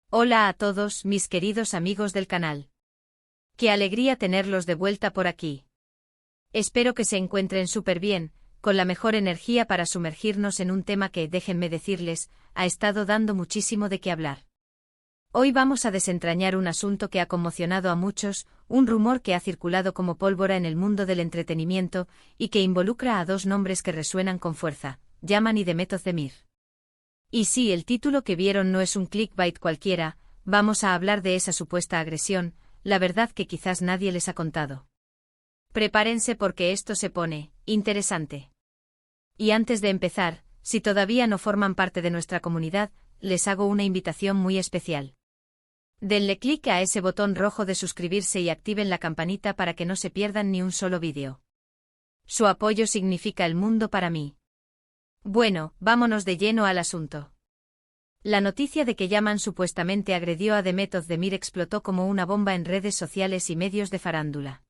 Hola a todos, mis queridos amigos del canal. Qué alegría tenerlos de vuelta por aquí. Espero que se encuentren súper bien, con la mejor energía para sumergirnos en un tema que, déjenme decirles, ha estado dando muchísimo de qué hablar. Hoy vamos a desentrañar un asunto que ha conmocionado a muchos, un rumor que ha circulado como pólvora en el mundo del entretenimiento y que involucra a dos nombres que resuenan con fuerza, Yaman y Demet Özdemir. Y sí, el título que vieron no es un clickbait cualquiera, vamos a hablar de esa supuesta agresión, la verdad que quizás nadie les ha contado. Prepárense porque esto se pone interesante. Y antes de empezar, si todavía no forman parte de nuestra comunidad, les hago una invitación muy especial. Denle clic a ese botón rojo de suscribirse y activen la campanita para que no se pierdan ni un solo vídeo. Su apoyo significa el mundo para mí. Bueno, vámonos de lleno al asunto. La noticia de que Yaman supuestamente agredió a Demet Özdemir explotó como una bomba en redes sociales y medios de farándula.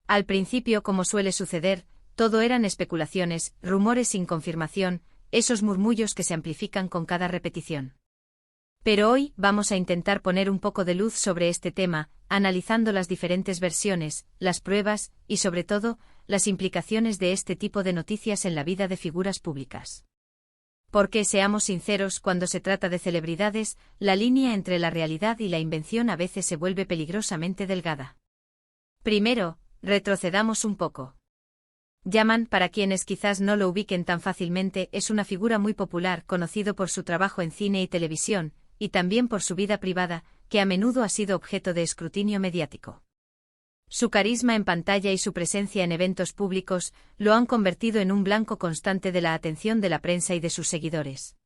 Al principio, como suele suceder, todo eran especulaciones, rumores sin confirmación, esos murmullos que se amplifican con cada repetición. Pero hoy vamos a intentar poner un poco de luz sobre este tema, analizando las diferentes versiones, las pruebas y, sobre todo, las implicaciones de este tipo de noticias en la vida de figuras públicas. Porque, seamos sinceros, cuando se trata de celebridades, la línea entre la realidad y la invención a veces se vuelve peligrosamente delgada. Primero, retrocedamos un poco. Yaman, para quienes quizás no lo ubiquen tan fácilmente, es una figura muy popular, conocido por su trabajo en cine y televisión, y también por su vida privada, que a menudo ha sido objeto de escrutinio mediático. Su carisma en pantalla y su presencia en eventos públicos lo han convertido en un blanco constante de la atención de la prensa y de sus seguidores.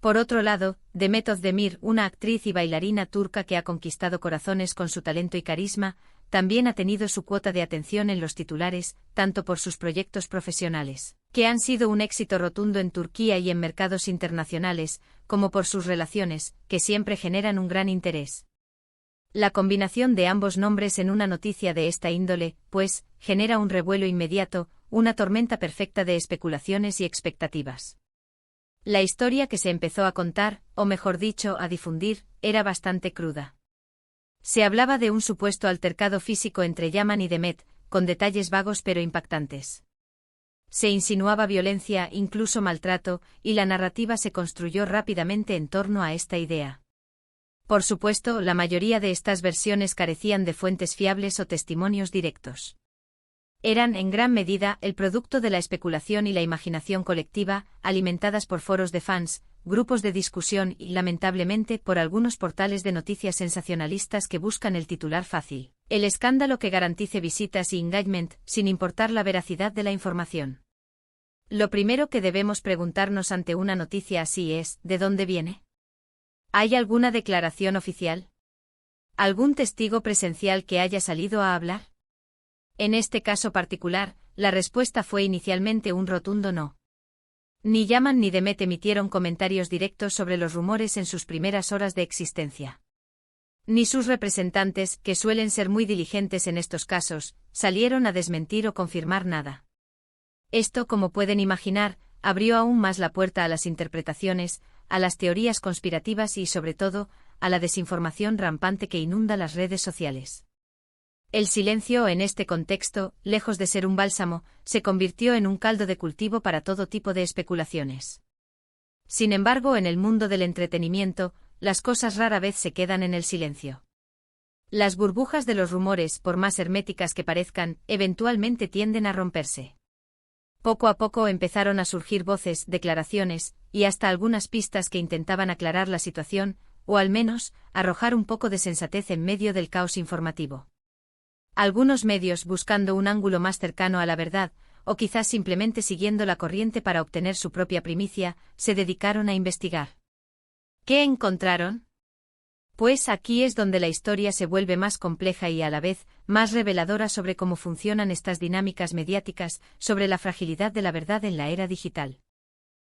Por otro lado, Demet Özdemir, una actriz y bailarina turca que ha conquistado corazones con su talento y carisma, también ha tenido su cuota de atención en los titulares, tanto por sus proyectos profesionales, que han sido un éxito rotundo en Turquía y en mercados internacionales, como por sus relaciones, que siempre generan un gran interés. La combinación de ambos nombres en una noticia de esta índole, pues, genera un revuelo inmediato, una tormenta perfecta de especulaciones y expectativas. La historia que se empezó a contar, o mejor dicho, a difundir, era bastante cruda. Se hablaba de un supuesto altercado físico entre Yaman y Demet, con detalles vagos pero impactantes. Se insinuaba violencia, incluso maltrato, y la narrativa se construyó rápidamente en torno a esta idea. Por supuesto, la mayoría de estas versiones carecían de fuentes fiables o testimonios directos. Eran, en gran medida, el producto de la especulación y la imaginación colectiva, alimentadas por foros de fans, grupos de discusión y, lamentablemente, por algunos portales de noticias sensacionalistas que buscan el titular fácil, el escándalo que garantice visitas y engagement, sin importar la veracidad de la información. Lo primero que debemos preguntarnos ante una noticia así es, ¿de dónde viene? ¿Hay alguna declaración oficial? ¿Algún testigo presencial que haya salido a hablar? En este caso particular, la respuesta fue inicialmente un rotundo no. Ni Yaman ni Demet emitieron comentarios directos sobre los rumores en sus primeras horas de existencia. Ni sus representantes, que suelen ser muy diligentes en estos casos, salieron a desmentir o confirmar nada. Esto, como pueden imaginar, abrió aún más la puerta a las interpretaciones, a las teorías conspirativas y, sobre todo, a la desinformación rampante que inunda las redes sociales. El silencio en este contexto, lejos de ser un bálsamo, se convirtió en un caldo de cultivo para todo tipo de especulaciones. Sin embargo, en el mundo del entretenimiento, las cosas rara vez se quedan en el silencio. Las burbujas de los rumores, por más herméticas que parezcan, eventualmente tienden a romperse. Poco a poco empezaron a surgir voces, declaraciones, y hasta algunas pistas que intentaban aclarar la situación, o al menos, arrojar un poco de sensatez en medio del caos informativo. Algunos medios, buscando un ángulo más cercano a la verdad, o quizás simplemente siguiendo la corriente para obtener su propia primicia, se dedicaron a investigar. ¿Qué encontraron? Pues aquí es donde la historia se vuelve más compleja y a la vez, más reveladora sobre cómo funcionan estas dinámicas mediáticas, sobre la fragilidad de la verdad en la era digital.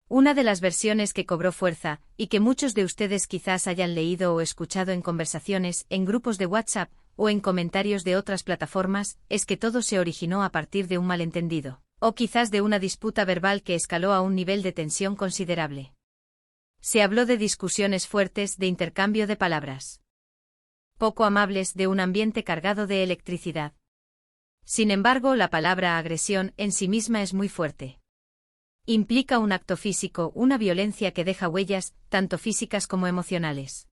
Una de las versiones que cobró fuerza, y que muchos de ustedes quizás hayan leído o escuchado en conversaciones, en grupos de WhatsApp, o en comentarios de otras plataformas, es que todo se originó a partir de un malentendido, o quizás de una disputa verbal que escaló a un nivel de tensión considerable. Se habló de discusiones fuertes, de intercambio de palabras poco amables, de un ambiente cargado de electricidad. Sin embargo, la palabra agresión en sí misma es muy fuerte. Implica un acto físico, una violencia que deja huellas, tanto físicas como emocionales.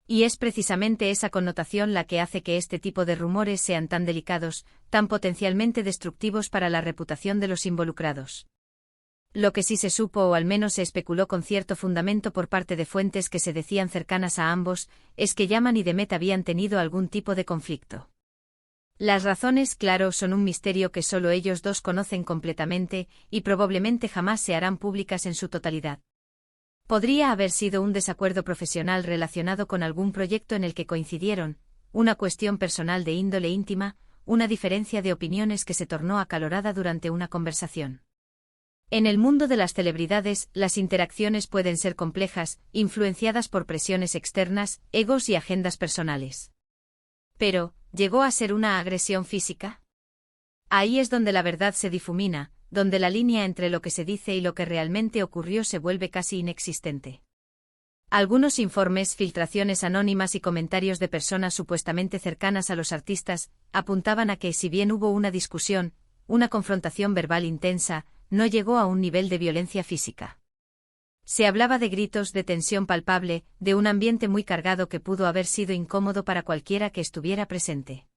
Y es precisamente esa connotación la que hace que este tipo de rumores sean tan delicados, tan potencialmente destructivos para la reputación de los involucrados. Lo que sí se supo, o al menos se especuló con cierto fundamento por parte de fuentes que se decían cercanas a ambos, es que Yaman y Demet habían tenido algún tipo de conflicto. Las razones, claro, son un misterio que solo ellos dos conocen completamente, y probablemente jamás se harán públicas en su totalidad. Podría haber sido un desacuerdo profesional relacionado con algún proyecto en el que coincidieron, una cuestión personal de índole íntima, una diferencia de opiniones que se tornó acalorada durante una conversación. En el mundo de las celebridades, las interacciones pueden ser complejas, influenciadas por presiones externas, egos y agendas personales. Pero, ¿llegó a ser una agresión física? Ahí es donde la verdad se difumina, donde la línea entre lo que se dice y lo que realmente ocurrió se vuelve casi inexistente. Algunos informes, filtraciones anónimas y comentarios de personas supuestamente cercanas a los artistas apuntaban a que, si bien hubo una discusión, una confrontación verbal intensa, no llegó a un nivel de violencia física. Se hablaba de gritos, de tensión palpable, de un ambiente muy cargado que pudo haber sido incómodo para cualquiera que estuviera presente.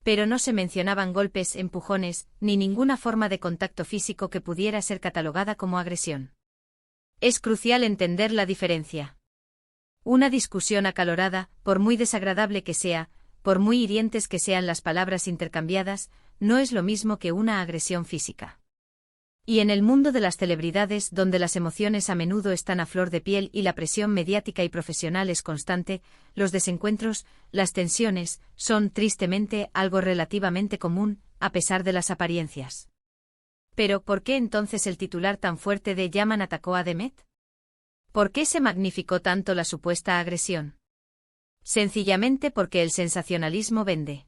Pero no se mencionaban golpes, empujones, ni ninguna forma de contacto físico que pudiera ser catalogada como agresión. Es crucial entender la diferencia. Una discusión acalorada, por muy desagradable que sea, por muy hirientes que sean las palabras intercambiadas, no es lo mismo que una agresión física. Y en el mundo de las celebridades, donde las emociones a menudo están a flor de piel y la presión mediática y profesional es constante, los desencuentros, las tensiones, son, tristemente, algo relativamente común, a pesar de las apariencias. Pero, ¿por qué entonces el titular tan fuerte de Yaman atacó a Demet? ¿Por qué se magnificó tanto la supuesta agresión? Sencillamente porque el sensacionalismo vende.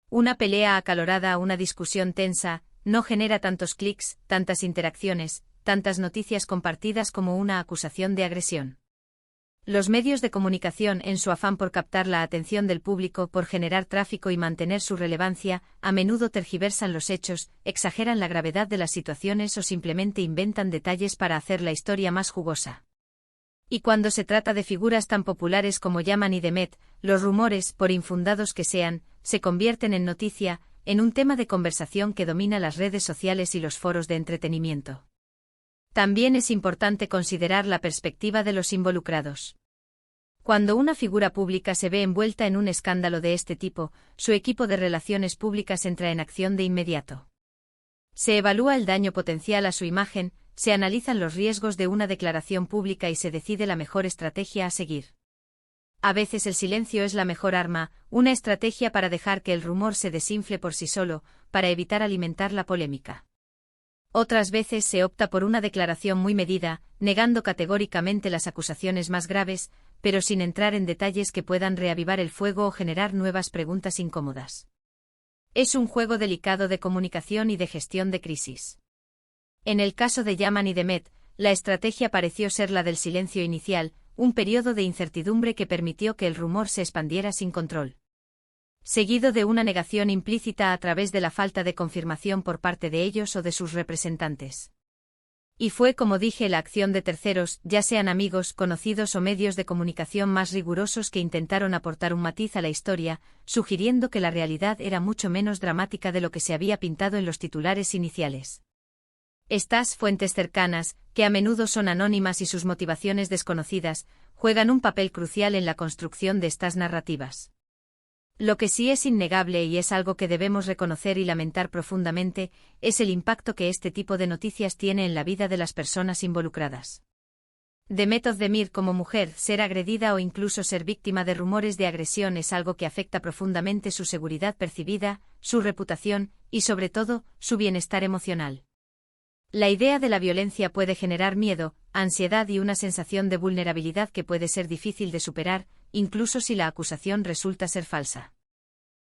Una pelea acalorada, una discusión tensa, no genera tantos clics, tantas interacciones, tantas noticias compartidas como una acusación de agresión. Los medios de comunicación, en su afán por captar la atención del público, por generar tráfico y mantener su relevancia, a menudo tergiversan los hechos, exageran la gravedad de las situaciones o simplemente inventan detalles para hacer la historia más jugosa. Y cuando se trata de figuras tan populares como Yaman y Demet, los rumores, por infundados que sean, se convierten en noticia, en un tema de conversación que domina las redes sociales y los foros de entretenimiento. También es importante considerar la perspectiva de los involucrados. Cuando una figura pública se ve envuelta en un escándalo de este tipo, su equipo de relaciones públicas entra en acción de inmediato. Se evalúa el daño potencial a su imagen, se analizan los riesgos de una declaración pública y se decide la mejor estrategia a seguir. A veces el silencio es la mejor arma, una estrategia para dejar que el rumor se desinfle por sí solo, para evitar alimentar la polémica. Otras veces se opta por una declaración muy medida, negando categóricamente las acusaciones más graves, pero sin entrar en detalles que puedan reavivar el fuego o generar nuevas preguntas incómodas. Es un juego delicado de comunicación y de gestión de crisis. En el caso de Yaman y Demet, la estrategia pareció ser la del silencio inicial, un periodo de incertidumbre que permitió que el rumor se expandiera sin control. Seguido de una negación implícita a través de la falta de confirmación por parte de ellos o de sus representantes. Y fue, como dije, la acción de terceros, ya sean amigos, conocidos o medios de comunicación más rigurosos, que intentaron aportar un matiz a la historia, sugiriendo que la realidad era mucho menos dramática de lo que se había pintado en los titulares iniciales. Estas fuentes cercanas, que a menudo son anónimas y sus motivaciones desconocidas, juegan un papel crucial en la construcción de estas narrativas. Lo que sí es innegable y es algo que debemos reconocer y lamentar profundamente, es el impacto que este tipo de noticias tiene en la vida de las personas involucradas. Demet Özdemir, como mujer, ser agredida o incluso ser víctima de rumores de agresión es algo que afecta profundamente su seguridad percibida, su reputación y, sobre todo, su bienestar emocional. La idea de la violencia puede generar miedo, ansiedad y una sensación de vulnerabilidad que puede ser difícil de superar, incluso si la acusación resulta ser falsa.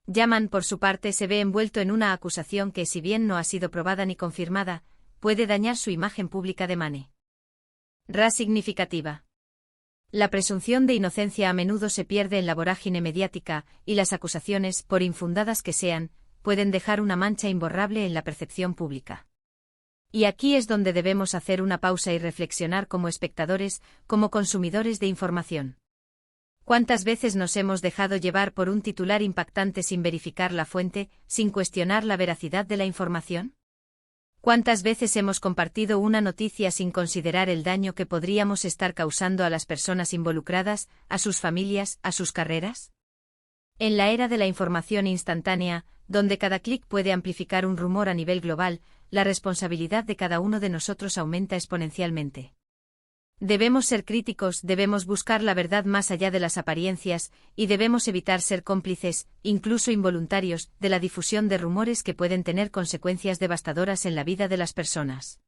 Yaman, por su parte, se ve envuelto en una acusación que, si bien no ha sido probada ni confirmada, puede dañar su imagen pública de Mane. Significativa. La presunción de inocencia a menudo se pierde en la vorágine mediática, y las acusaciones, por infundadas que sean, pueden dejar una mancha imborrable en la percepción pública. Y aquí es donde debemos hacer una pausa y reflexionar como espectadores, como consumidores de información. ¿Cuántas veces nos hemos dejado llevar por un titular impactante sin verificar la fuente, sin cuestionar la veracidad de la información? ¿Cuántas veces hemos compartido una noticia sin considerar el daño que podríamos estar causando a las personas involucradas, a sus familias, a sus carreras? En la era de la información instantánea, donde cada clic puede amplificar un rumor a nivel global, la responsabilidad de cada uno de nosotros aumenta exponencialmente. Debemos ser críticos, debemos buscar la verdad más allá de las apariencias, y debemos evitar ser cómplices, incluso involuntarios, de la difusión de rumores que pueden tener consecuencias devastadoras en la vida de las personas.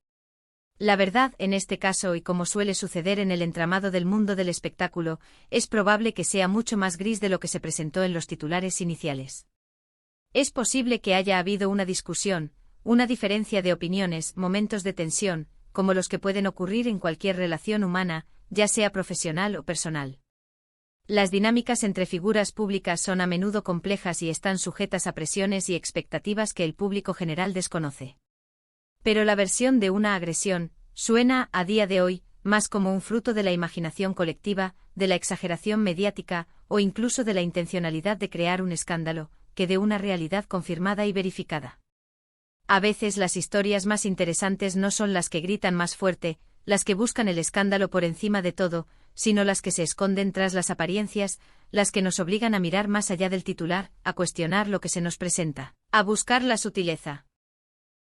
La verdad, en este caso y como suele suceder en el entramado del mundo del espectáculo, es probable que sea mucho más gris de lo que se presentó en los titulares iniciales. Es posible que haya habido una discusión, una diferencia de opiniones, momentos de tensión, como los que pueden ocurrir en cualquier relación humana, ya sea profesional o personal. Las dinámicas entre figuras públicas son a menudo complejas y están sujetas a presiones y expectativas que el público general desconoce. Pero la versión de una agresión suena, a día de hoy, más como un fruto de la imaginación colectiva, de la exageración mediática, o incluso de la intencionalidad de crear un escándalo, que de una realidad confirmada y verificada. A veces las historias más interesantes no son las que gritan más fuerte, las que buscan el escándalo por encima de todo, sino las que se esconden tras las apariencias, las que nos obligan a mirar más allá del titular, a cuestionar lo que se nos presenta, a buscar la sutileza.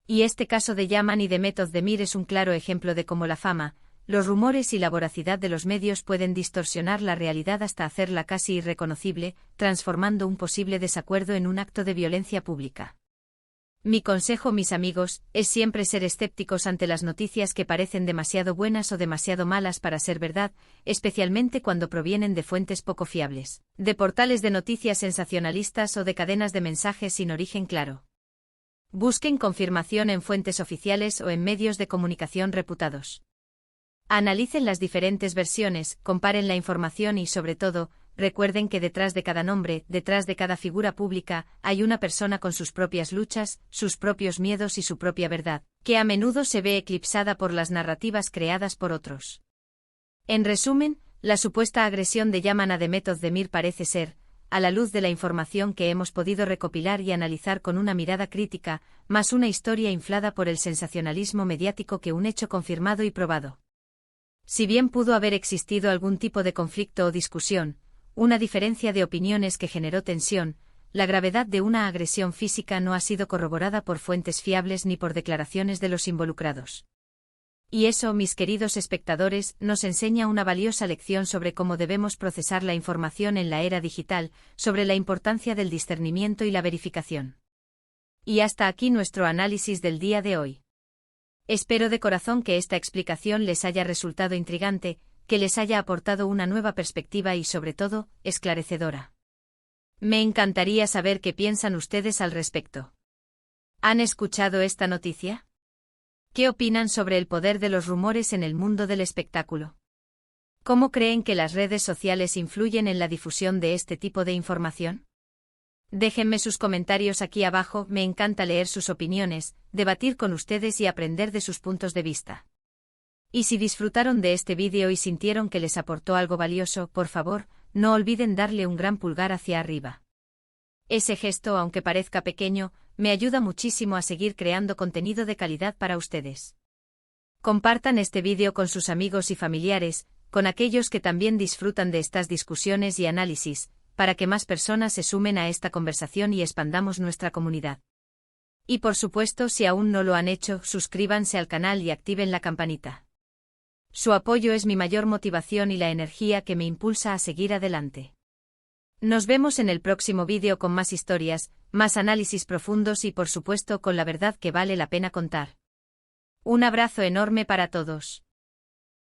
Y este caso de Yaman y de Method Demir es un claro ejemplo de cómo la fama, los rumores y la voracidad de los medios pueden distorsionar la realidad hasta hacerla casi irreconocible, transformando un posible desacuerdo en un acto de violencia pública. Mi consejo, mis amigos, es siempre ser escépticos ante las noticias que parecen demasiado buenas o demasiado malas para ser verdad, especialmente cuando provienen de fuentes poco fiables, de portales de noticias sensacionalistas o de cadenas de mensajes sin origen claro. Busquen confirmación en fuentes oficiales o en medios de comunicación reputados. Analicen las diferentes versiones, comparen la información y, sobre todo, recuerden que detrás de cada nombre, detrás de cada figura pública, hay una persona con sus propias luchas, sus propios miedos y su propia verdad, que a menudo se ve eclipsada por las narrativas creadas por otros. En resumen, la supuesta agresión de Yaman a de Method Demir parece ser, a la luz de la información que hemos podido recopilar y analizar con una mirada crítica, más una historia inflada por el sensacionalismo mediático que un hecho confirmado y probado. Si bien pudo haber existido algún tipo de conflicto o discusión, una diferencia de opiniones que generó tensión, la gravedad de una agresión física no ha sido corroborada por fuentes fiables ni por declaraciones de los involucrados. Y eso, mis queridos espectadores, nos enseña una valiosa lección sobre cómo debemos procesar la información en la era digital, sobre la importancia del discernimiento y la verificación. Y hasta aquí nuestro análisis del día de hoy. Espero de corazón que esta explicación les haya resultado intrigante, que les haya aportado una nueva perspectiva y, sobre todo, esclarecedora. Me encantaría saber qué piensan ustedes al respecto. ¿Han escuchado esta noticia? ¿Qué opinan sobre el poder de los rumores en el mundo del espectáculo? ¿Cómo creen que las redes sociales influyen en la difusión de este tipo de información? Déjenme sus comentarios aquí abajo, me encanta leer sus opiniones, debatir con ustedes y aprender de sus puntos de vista. Y si disfrutaron de este vídeo y sintieron que les aportó algo valioso, por favor, no olviden darle un gran pulgar hacia arriba. Ese gesto, aunque parezca pequeño, me ayuda muchísimo a seguir creando contenido de calidad para ustedes. Compartan este vídeo con sus amigos y familiares, con aquellos que también disfrutan de estas discusiones y análisis, para que más personas se sumen a esta conversación y expandamos nuestra comunidad. Y por supuesto, si aún no lo han hecho, suscríbanse al canal y activen la campanita. Su apoyo es mi mayor motivación y la energía que me impulsa a seguir adelante. Nos vemos en el próximo vídeo con más historias, más análisis profundos y por supuesto con la verdad que vale la pena contar. Un abrazo enorme para todos.